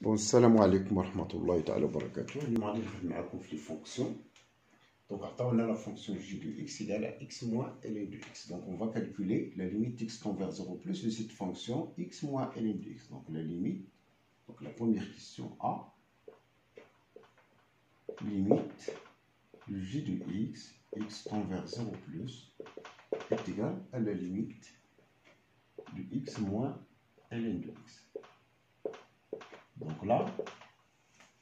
Bon, salam alaikum wa rahmatullahi ta'ala wa barakatuh. اليوم غادي نخدم معكم في les fonctions. Donc, on a la fonction j de x égale à x moins ln de x. Donc, on va calculer la limite x tend vers 0 plus de cette fonction x moins ln de x. Donc, la limite, donc la première question A, limite de j de x, x tend vers 0 plus, est égal à la limite de x moins ln de x. Donc là,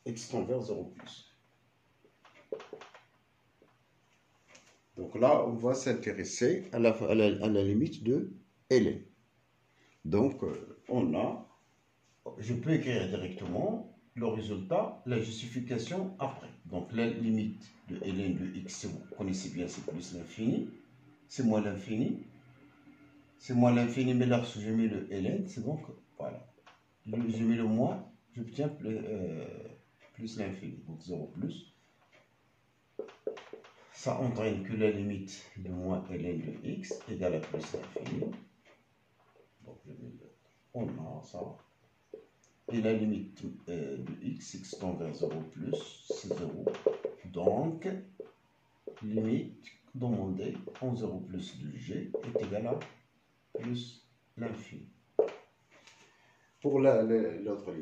x tend vers 0 plus. Donc là, on va s'intéresser à la limite de ln. Donc, je peux écrire directement le résultat, la justification après. Donc, la limite de ln de x, vous connaissez bien, c'est plus l'infini, c'est moins l'infini, c'est moins l'infini, mais là, si je mets le ln, c'est donc, voilà, je mets le moins, j'obtiens plus l'infini, donc 0 plus. Ça entraîne que la limite de moins ln de x égale à plus l'infini. Donc, on a ça. Et la limite de x tend vers 0 plus, c'est 0. Donc, limite demandée en 0 plus de g est égale à plus l'infini. Pour l'autre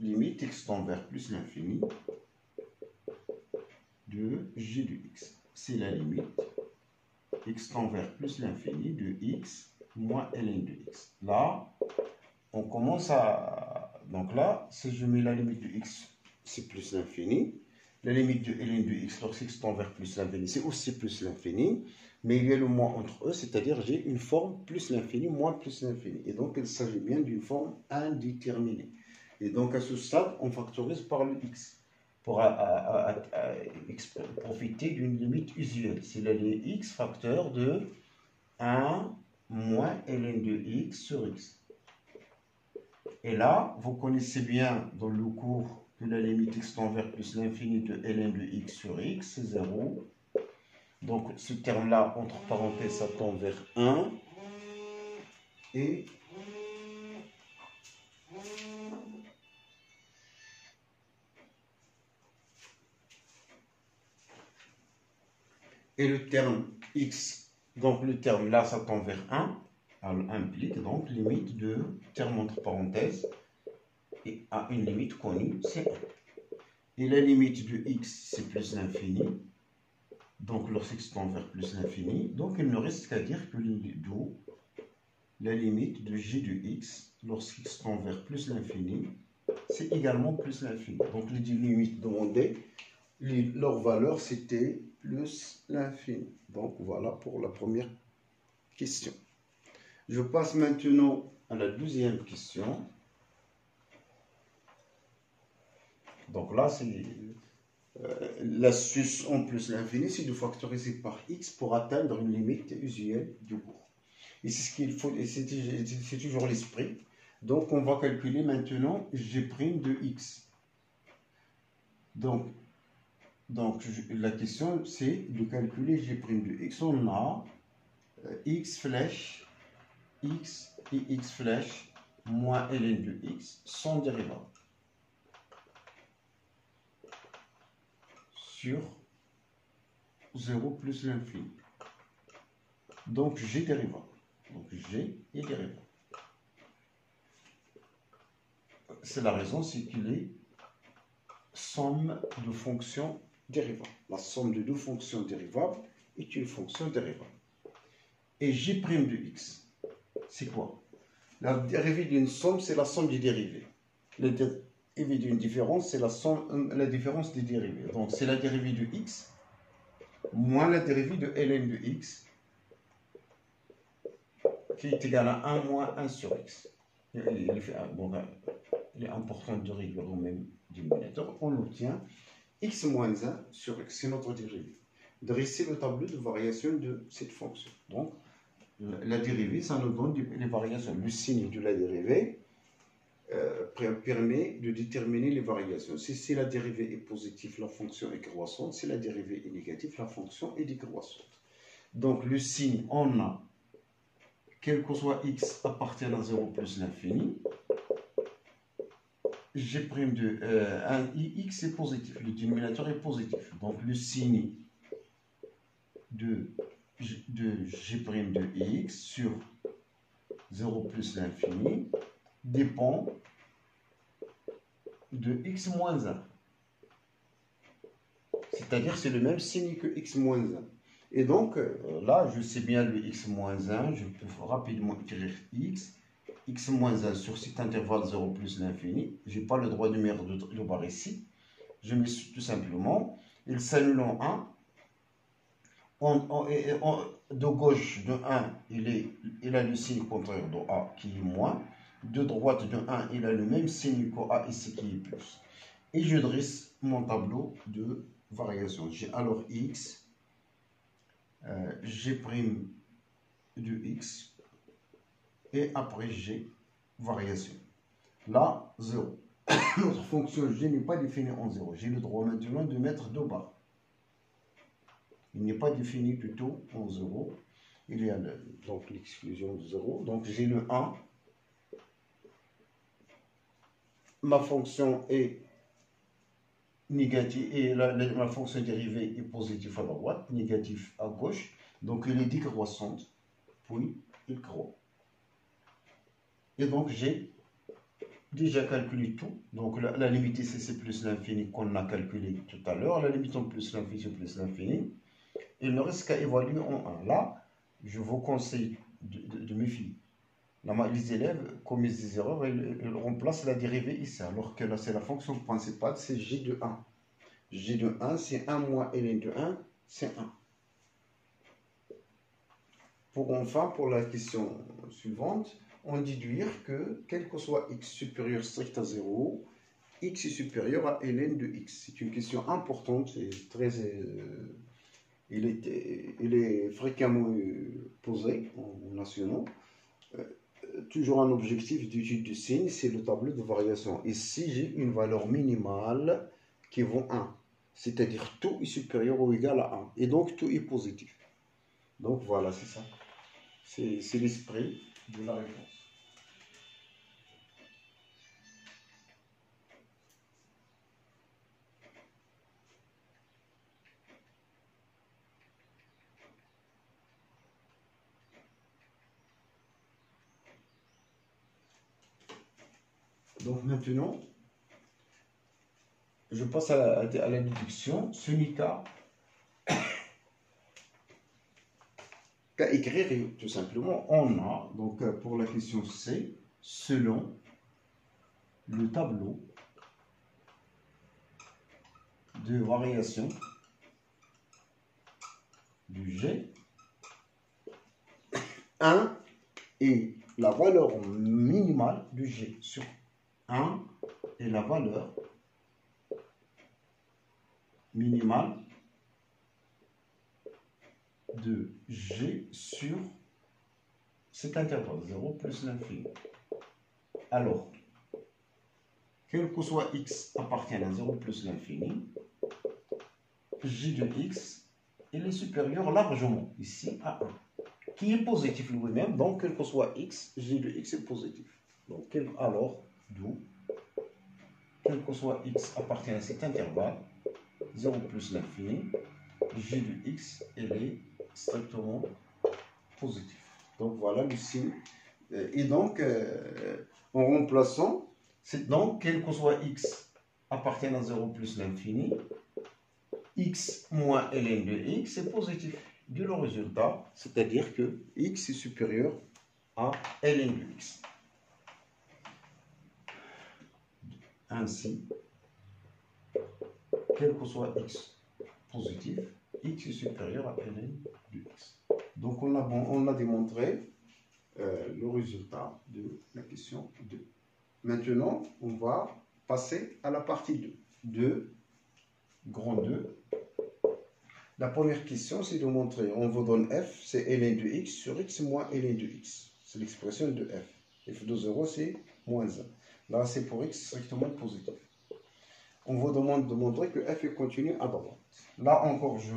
limite x tend vers plus l'infini de g de x. C'est la limite x tend vers plus l'infini de x moins ln de x. Là, on commence à... Donc là, si je mets la limite de x, c'est plus l'infini. La limite de ln de x, lorsque x tend vers plus l'infini, c'est aussi plus l'infini. Mais il y a le moins entre eux, c'est-à-dire j'ai une forme plus l'infini, moins plus l'infini. Et donc, il s'agit bien d'une forme indéterminée. Et donc, à ce stade, on factorise par le x. Pour profiter d'une limite usuelle. C'est la x facteur de 1 moins ln de x sur x. Et là, vous connaissez bien dans le cours que la limite x tend vers plus l'infini de ln de x sur x, c'est 0. Donc ce terme-là, entre parenthèses, ça tend vers 1. Et le terme x, donc le terme là, ça tend vers 1, implique donc limite de terme entre parenthèses et à une limite connue, c'est 1. Et la limite de x, c'est plus l'infini. Donc lorsqu'x tend vers plus l'infini, donc il ne reste qu'à dire que d'où la limite de g de x, lorsqu'x tend vers plus l'infini, c'est également plus l'infini. Donc les deux limites demandées, leur valeur c'était plus l'infini. Donc voilà pour la première question. Je passe maintenant à la deuxième question. Donc là, c'est l'astuce en plus l'infini, c'est de factoriser par x pour atteindre une limite usuelle du cours. Et c'est ce qu'il faut, et c'est toujours l'esprit. Donc on va calculer maintenant g' de x. Donc la question c'est de calculer g' de x. On a x flèche x et x flèche moins ln de x sans dérivable sur 0 plus l'infini. Donc g dérivable. Donc g est dérivable. C'est la raison, c'est qu'il est somme de fonctions dérivables. La somme de deux fonctions dérivables est une fonction dérivable. Et g' de x, c'est quoi? La dérivée d'une somme, c'est la somme des dérivées. La dérivée d'une différence, c'est la différence des dérivées. Donc c'est la dérivée de x moins la dérivée de ln de x qui est égale à 1 moins 1 sur x. Il est important de réduire au même dénominateur. On obtient x moins 1 sur x, c'est notre dérivée. Dresser le tableau de variation de cette fonction. Donc, la dérivée, ça nous donne les variations. Le signe de la dérivée permet de déterminer les variations. Si la dérivée est positive, la fonction est croissante. Si la dérivée est négative, la fonction est décroissante. Donc, le signe, on a, quel que soit x appartient à 0 plus l'infini, G' de un x est positif, le dénominateur est positif. Donc le signe de G' de x sur 0 plus l'infini dépend de x moins 1. C'est-à-dire c'est le même signe que x moins 1. Et donc là, je sais bien le x moins 1, je peux rapidement écrire x moins 1 sur cet intervalle 0 plus l'infini. Je n'ai pas le droit de mettre de barre ici. Je mets tout simplement, il s'annule en 1. De gauche de 1, il a le signe contraire de A qui est moins. De droite de 1, il a le même signe que A ici qui est plus. Et je dresse mon tableau de variation. J'ai alors x, G' de x, et après G, variation. Là, 0. Notre fonction G n'est pas définie en 0. J'ai le droit maintenant de mettre deux barres. Il n'est pas défini plutôt en 0. Il y a donc l'exclusion de 0. Donc j'ai le 1. Ma fonction est négative et ma fonction dérivée est positive à droite, négative à gauche. Donc elle est décroissante, puis il croît. Et donc j'ai déjà calculé tout. Donc la limite ici c'est plus l'infini qu'on a calculé tout à l'heure. La limite en plus l'infini c'est plus l'infini. Il ne reste qu'à évaluer en 1. Là, je vous conseille de méfier. Les élèves commettent des erreurs et ils remplacent la dérivée ici, alors que là, c'est la fonction principale, c'est g de 1. G de 1, c'est 1 moins ln de 1, c'est 1. Pour la question suivante, on déduire que, quel que soit x supérieur strict à 0, x est supérieur à ln de x. C'est une question importante et très... il est fréquemment posé en nationaux. Toujours un objectif d'étude de signe, c'est le tableau de variation. Ici, j'ai une valeur minimale qui vaut 1. C'est-à-dire tout est supérieur ou égal à 1. Et donc, tout est positif. Donc, voilà, c'est ça. C'est l'esprit de la réponse. Donc maintenant, je passe à la déduction. Ce n'est qu'à écrire tout simplement. On a, donc pour la question C, selon le tableau de variation du G, 1 est la valeur minimale du G sur 1 est la valeur minimale de G sur cet intervalle, 0 plus l'infini. Alors, quel que soit x appartient à 0 plus l'infini, G de x, il est supérieur largement ici à 1, qui est positif lui-même, donc quel que soit x, G de x est positif. Donc, alors, d'où, quel que soit x appartient à cet intervalle, 0 plus l'infini, G de x, elle est strictement positif. Donc voilà le signe. Et donc, en remplaçant, c'est donc quel que soit x appartient à 0 plus l'infini, x moins ln de x est positif. Du résultat, c'est-à-dire que x est supérieur à ln de x. Ainsi, quel que soit x positif, x est supérieur à ln de x. Donc on a démontré le résultat de la question 2. Maintenant, on va passer à la partie 2. 2, grand 2. La première question, c'est de montrer, on vous donne f, c'est ln de x sur x moins ln de x. C'est l'expression de f. f de 0, c'est moins 1. Là, c'est pour x strictement positif. On vous demande de montrer que f est continu à droite. Là encore, je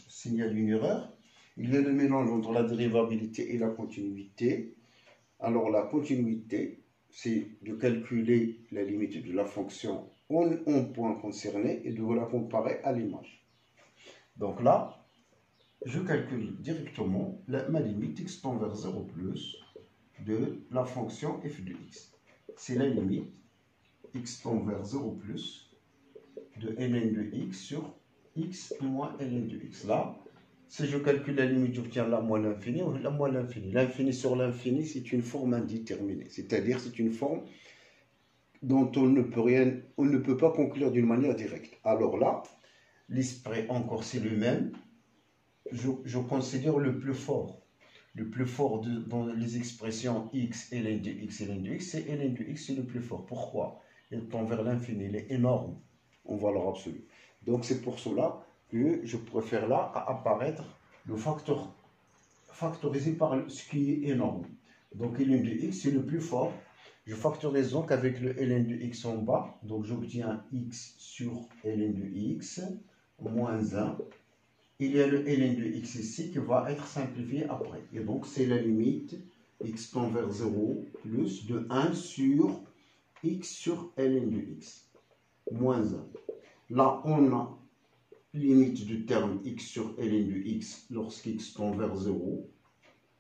signale une erreur. Il y a le mélange entre la dérivabilité et la continuité. Alors, la continuité, c'est de calculer la limite de la fonction en point concerné et de la comparer à l'image. Donc là, je calcule directement ma limite x tend vers 0 plus de la fonction f de x. C'est la limite x tend vers 0 plus de ln de x sur x moins ln de x. Là, si je calcule la limite, j'obtiens la moins l'infini ou la moins l'infini. L'infini sur l'infini, c'est une forme indéterminée. C'est-à-dire, c'est une forme dont on ne peut pas conclure d'une manière directe. Alors là, l'esprit encore c'est le même. Je considère le plus fort. Le plus fort dans les expressions x, ln de x, ln de x, c'est ln de x, c'est le plus fort. Pourquoi? Il tend vers l'infini, il est énorme en valeur absolue. Donc c'est pour cela que je préfère là à apparaître le facteur factorisé par ce qui est énorme. Donc ln de x, c'est le plus fort. Je factorise donc avec le ln de x en bas. Donc j'obtiens x sur ln de x moins 1. Il y a le ln de x ici qui va être simplifié après. Et donc c'est la limite x tend vers 0 plus de 1 sur x sur ln de x moins 1. Là on a limite du terme x sur ln de x lorsqu'x tend vers 0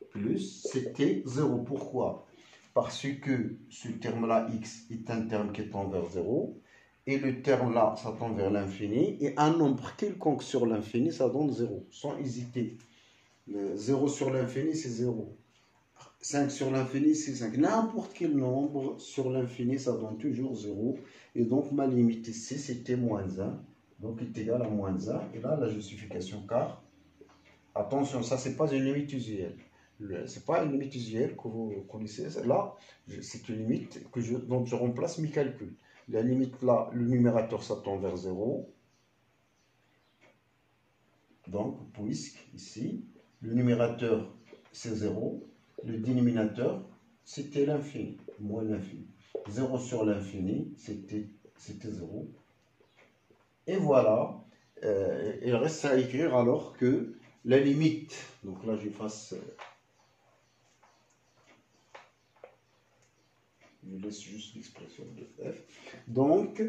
plus c'était 0. Pourquoi? Parce que ce terme-là, x, est un terme qui tend vers 0. Et le terme là, ça tend vers l'infini. Et un nombre quelconque sur l'infini, ça donne 0, sans hésiter. 0 sur l'infini, c'est 0. 5 sur l'infini, c'est 5. N'importe quel nombre sur l'infini, ça donne toujours 0. Et donc, ma limite ici, c'était moins 1. Donc, il est égal à moins 1. Et là, la justification, car, attention, ça, c'est pas une limite usuelle. Ce n'est pas une limite usuelle que vous connaissez. Là, c'est une limite dont je remplace mes calculs. La limite là, le numérateur, ça tend vers 0. Donc, puisque ici, le numérateur, c'est 0. Le dénominateur, c'était l'infini, moins l'infini. 0 sur l'infini, c'était 0. Et voilà, il reste à écrire alors que la limite, donc là, je fasse... Je laisse juste l'expression de f. Donc,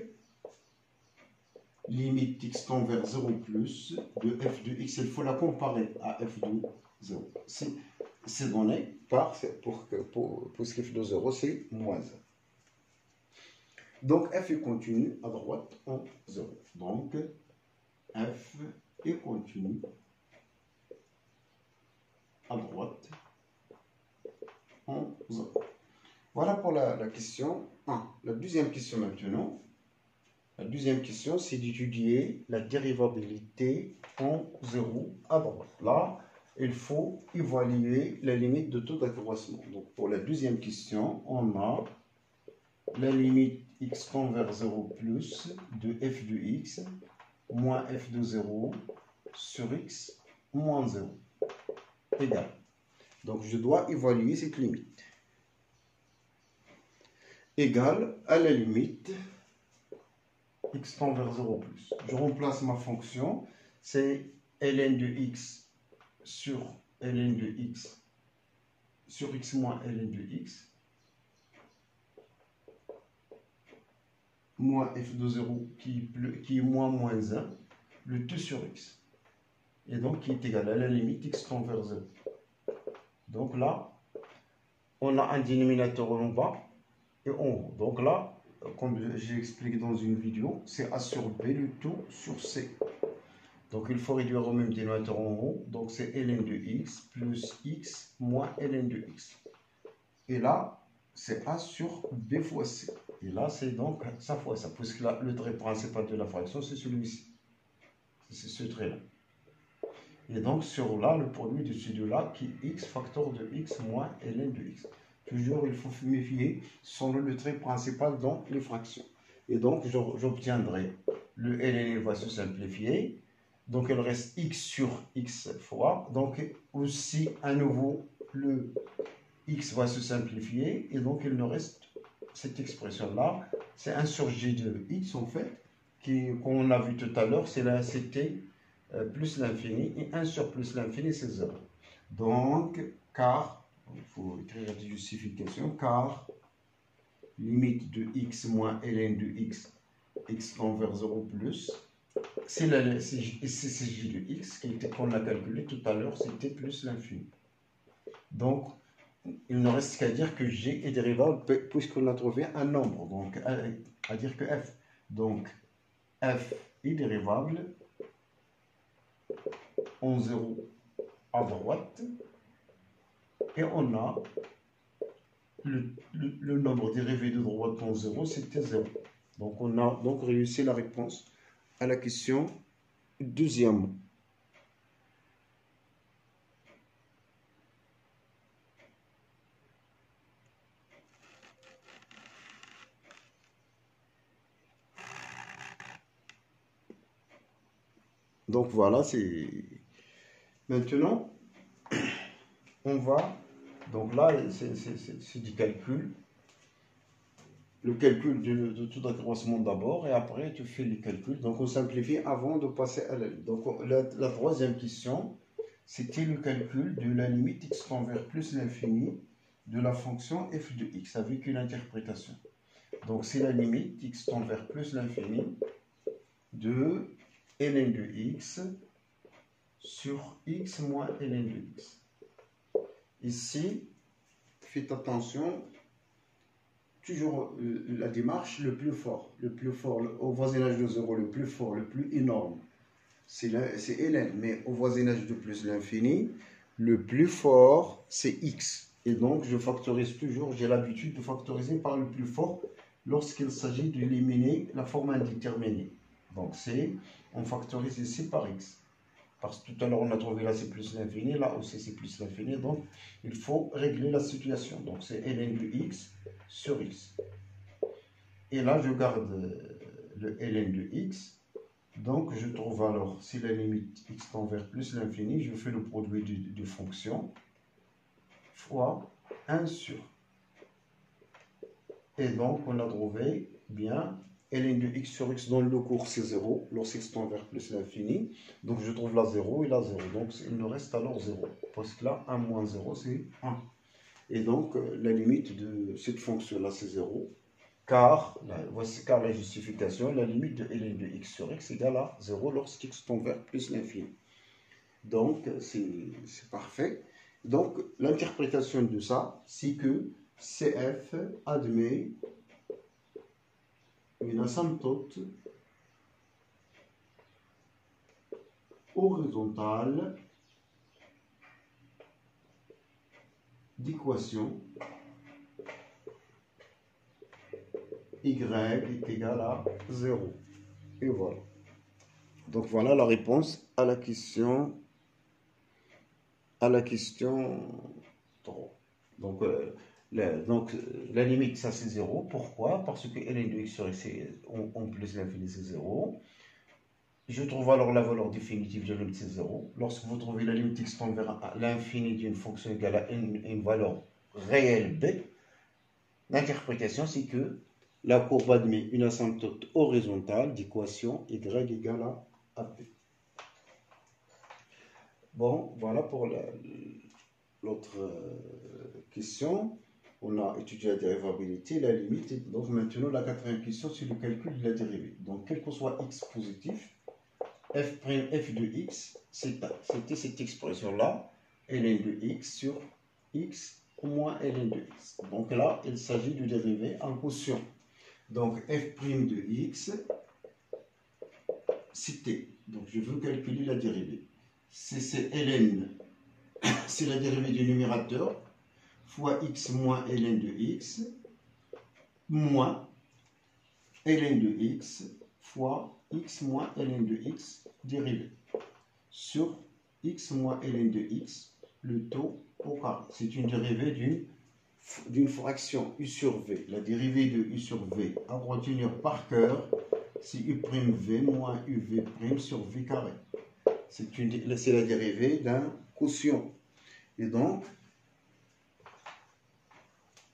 limite x tend vers 0 plus de f de x, il faut la comparer à f de 0. C'est donné puisque f de 0, c'est moins 1. Donc, f est continu à droite en 0. Donc, f est continu à droite en 0. Voilà pour la question 1. La deuxième question maintenant. La deuxième question, c'est d'étudier la dérivabilité en 0 à droite. Là, il faut évaluer la limite de taux d'accroissement. Donc, pour la deuxième question, on a la limite x tend vers 0 plus de f de x moins f de 0 sur x moins 0 égale. Donc, je dois évaluer cette limite. Égale à la limite x tend vers 0 plus. Je remplace ma fonction, c'est ln de x sur ln de x sur x moins ln de x moins f de 0 qui est moins 1, le tout sur x. Et donc qui est égal à la limite x tend vers 0. Donc là, on a un dénominateur en bas et en haut. Donc là, comme j'ai expliqué dans une vidéo, c'est A sur B le tout sur C. Donc il faut réduire au même dénominateur en haut. Donc c'est ln de x plus x moins ln de x. Et là, c'est A sur B fois C. Et là, c'est donc ça fois ça. Puisque là, le trait principal de la fraction, c'est celui-ci. C'est ce trait-là. Et donc sur là, le produit de ces deux-là, qui est x facteur de x moins ln de x. Toujours, il faut méfier sur le trait principal dans les fractions. Et donc, j'obtiendrai le ln va se simplifier. Donc, il reste x sur x fois. Donc, aussi, à nouveau, le x va se simplifier. Et donc, il nous reste cette expression-là. C'est 1 sur g de x, en fait, qu'on a vu tout à l'heure. C'était plus l'infini. Et 1 sur plus l'infini, c'est 0. Donc, car... Il faut écrire la justification, car limite de x moins ln de x, x tend vers 0 plus, c'est la CCJ de x qu'on a calculé tout à l'heure, c'était plus l'infini. Donc, il ne reste qu'à dire que g est dérivable puisqu'on a trouvé un nombre, donc à dire que f. Donc, f est dérivable en 0 à droite, et on a le nombre dérivé de droite en 0, c'était 0. Donc, on a donc réussi la réponse à la question deuxième. Donc voilà, c'est... Maintenant, on va... Donc là, c'est du calcul. Le calcul de tout accroissement d'abord, et après tu fais les calculs. Donc on simplifie avant de passer à la... Donc la troisième question, c'était le calcul de la limite x tend vers plus l'infini de la fonction f de x avec une interprétation. Donc c'est la limite x tend vers plus l'infini de ln de x sur x moins ln de x. Ici, faites attention, toujours la démarche le plus fort, au voisinage de 0, le plus fort, le plus énorme, c'est ln, mais au voisinage de plus l'infini, le plus fort, c'est x. Et donc, je factorise toujours, j'ai l'habitude de factoriser par le plus fort lorsqu'il s'agit d'éliminer la forme indéterminée. Donc, on factorise ici par x. Parce que tout à l'heure, on a trouvé là, c'est plus l'infini, là aussi, c'est plus l'infini. Donc, il faut régler la situation. Donc, c'est ln de x sur x. Et là, je garde le ln de x. Donc, je trouve alors, si la limite x tend vers plus l'infini, je fais le produit de fonctions fois 1 sur. Et donc, on a trouvé bien ln de x sur x dans le cours, c'est 0, lorsqu'x tend vers plus l'infini. Donc, je trouve là 0 et là 0. Donc, il me reste alors 0. Parce que là, 1 moins 0, c'est 1. Et donc, la limite de cette fonction-là, c'est 0. Car la justification, la limite de ln de x sur x égale à 0 lorsqu'x tend vers plus l'infini. Donc, c'est parfait. Donc, l'interprétation de ça, c'est que CF admet une asymptote horizontale d'équation y est égal à 0. Et voilà. Donc voilà la réponse à la question 3. Donc, la limite, ça c'est 0. Pourquoi? Parce que ln de x sur x, en plus l'infini, c'est 0. Je trouve alors la valeur définitive de la limite, c'est 0. Lorsque vous trouvez la limite x tend vers l'infini d'une fonction égale à une valeur réelle b, l'interprétation, c'est que la courbe admet une asymptote horizontale d'équation y égale à b. Bon, voilà pour l'autre question. On a étudié la dérivabilité, la limite. Donc maintenant, la quatrième question, c'est le calcul de la dérivée. Donc, quel que soit x positif, f' de x, c'était cette expression-là, ln de x sur x moins ln de x. Donc là, il s'agit de dériver en quotient. Donc, f' de x, c'est t. Donc, je veux calculer la dérivée. C'est ln, c'est la dérivée du numérateur, fois x moins ln de x, moins ln de x, fois x moins ln de x dérivé, sur x moins ln de x, le taux au carré. C'est une dérivée d'une fraction u sur v. La dérivée de u sur v, à retenir par cœur, c'est u'v moins uv' sur v carré. C'est la dérivée d'un quotient. Et donc,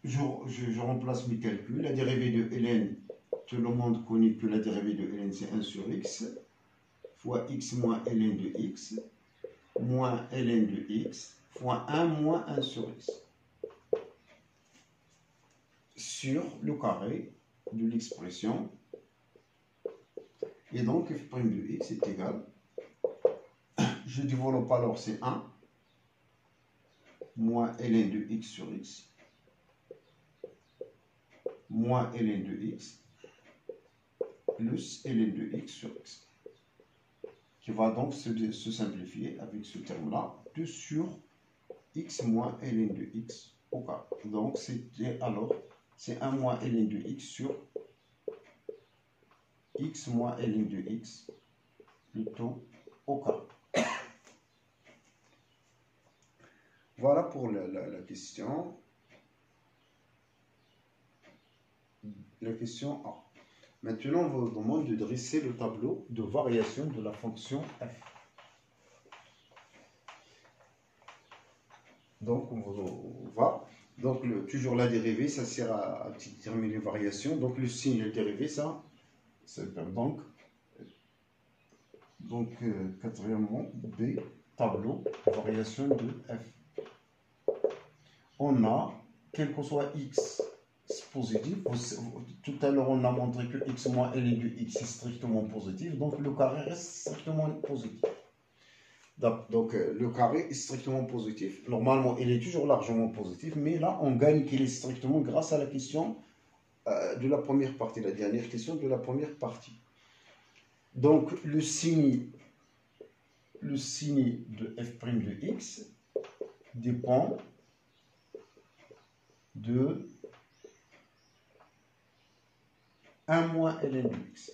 je remplace mes calculs. La dérivée de ln, tout le monde connaît que la dérivée de ln, c'est 1 sur x, fois x moins ln de x, moins ln de x, fois 1 moins 1 sur x. sur le carré de l'expression. Et donc, f' de x est égal, je développe alors, c'est 1 moins ln de x sur x, moins ln de x, plus ln de x sur x, qui va donc se simplifier avec ce terme-là, 2 sur x moins ln de x au carré. Donc, c'était alors, c'est 1 moins ln de x sur x moins ln de x, plutôt au carré. Voilà pour la question. La question A. Maintenant, on vous demande de dresser le tableau de variation de la fonction f. Donc, on va. Donc, toujours la dérivée, ça sert à déterminer les variations. Donc, le signe de dérivée, ça donc quatrièmement, B, tableau, variation de f. On a, quel que soit x positif, tout à l'heure on a montré que x moins ln de x est strictement positif, donc le carré reste strictement positif. Donc le carré est strictement positif. Normalement, il est toujours largement positif, mais là, on gagne qu'il est strictement grâce à la question de la première partie, la dernière question de la première partie. Donc, le signe de f' de x dépend de 1 moins ln de x.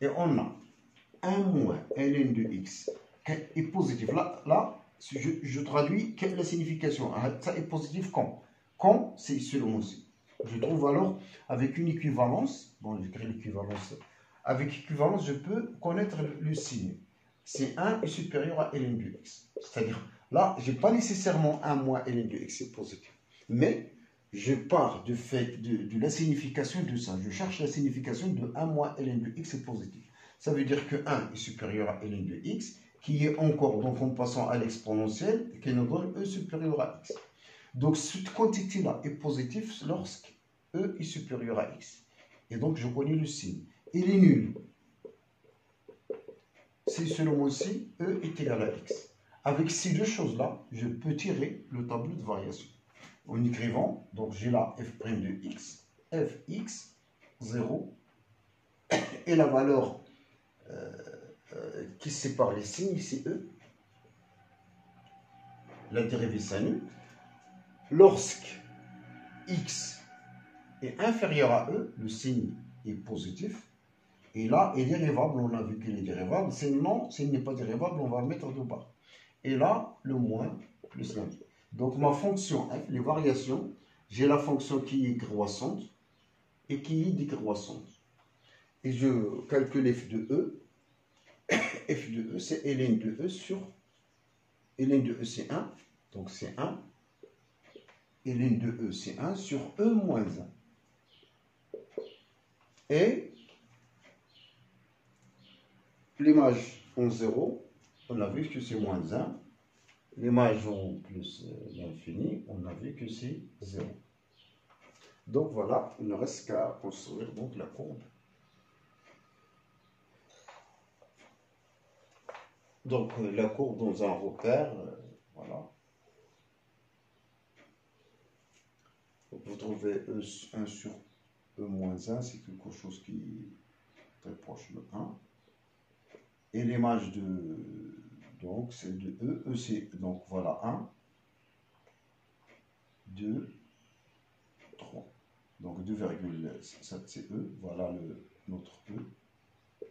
Et on a 1 moins ln de x est positif. Là je traduis quelle est la signification. Ça est positif quand? Quand c'est selon aussi. Je trouve alors, avec une équivalence, bon, j'écris l'équivalence, avec équivalence, je peux connaître le signe. C'est 1 est supérieur à ln de x. C'est-à-dire, là, je n'ai pas nécessairement 1 moins ln de x, c'est positif. Mais, je pars du fait de la signification de ça. Je cherche la signification de 1 moins ln de x est positif. Ça veut dire que 1 est supérieur à ln de x, qui est encore, donc en passant à l'exponentielle, qui nous donne e supérieur à x. Donc, cette quantité-là est positive lorsque e est supérieur à x. Et donc, je connais le signe. Il est nul. Si selon aussi, e est égal à x. Avec ces deux choses-là, je peux tirer le tableau de variation. En écrivant, donc j'ai là f' de x, fx, 0, et la valeur qui sépare les signes, c'est e. La dérivée s'annule. Lorsque x est inférieur à e, le signe est positif. Et là, est dérivable, on a vu qu'il est dérivable. Sinon, s'il n'est pas dérivable, on va mettre de bas. Et là, le moins plus l'un. Donc, ma fonction f, les variations, j'ai la fonction qui est croissante et qui est décroissante. Et je calcule f de e. F de e, c'est ln de e sur ln de e, c'est 1. Donc, c'est 1. Ln de e, c'est 1 sur e moins 1. Et l'image en 0, on a vu que c'est moins 1. L'image en plus l'infini, on a vu que c'est 0. Donc voilà, il ne reste qu'à construire donc la courbe. Donc la courbe dans un repère, voilà. Donc, vous trouvez E1 sur E moins 1, c'est quelque chose qui est très proche de 1. Et l'image de, donc c'est de E, c'est donc voilà 1, 2, 3. Donc 2,7 c'est E, voilà notre E.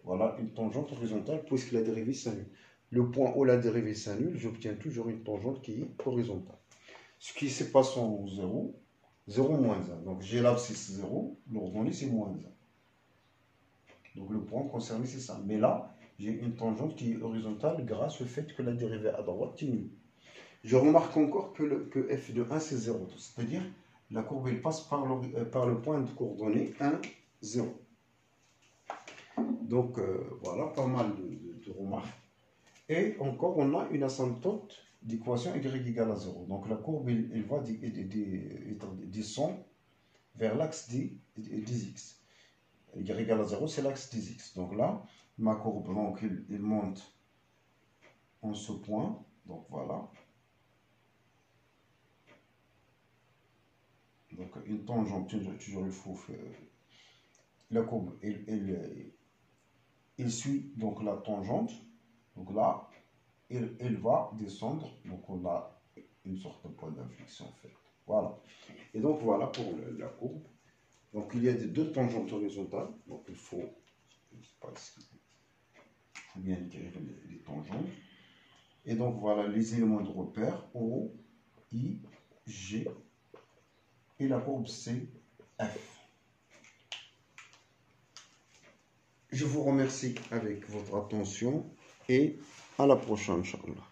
Voilà une tangente horizontale puisque la dérivée s'annule. Le point où la dérivée s'annule, j'obtiens toujours une tangente qui est horizontale. Ce qui se passe en 0, 0 moins 1. Donc j'ai l'abscisse 0, l'ordonnée c'est moins 1. Donc le point concerné c'est ça. Mais là, j'ai une tangente qui est horizontale grâce au fait que la dérivée à droite est nulle. Je remarque encore que f de 1 c'est 0. C'est-à-dire la courbe elle passe par le point de coordonnée 1, 0. Donc voilà, pas mal de remarques. Et encore, on a une asymptote d'équation y égale à 0. Donc la courbe, elle va descend vers l'axe des x. Y égale à 0, c'est l'axe des x. Donc là, ma courbe, donc, il monte en ce point. Donc voilà. Donc une tangente, toujours il faut faire. La courbe, il suit donc la tangente. Donc là, il va descendre. Donc on a une sorte de point d'inflexion en fait. Voilà. Et donc voilà pour la courbe. Donc il y a deux tangentes horizontales. Donc il faut, je sais pas ici, il faut bien écrire les tangentes. Et donc voilà les éléments de repère O, I, G et la courbe C, F. Je vous remercie avec votre attention et à la prochaine, Inch'Allah.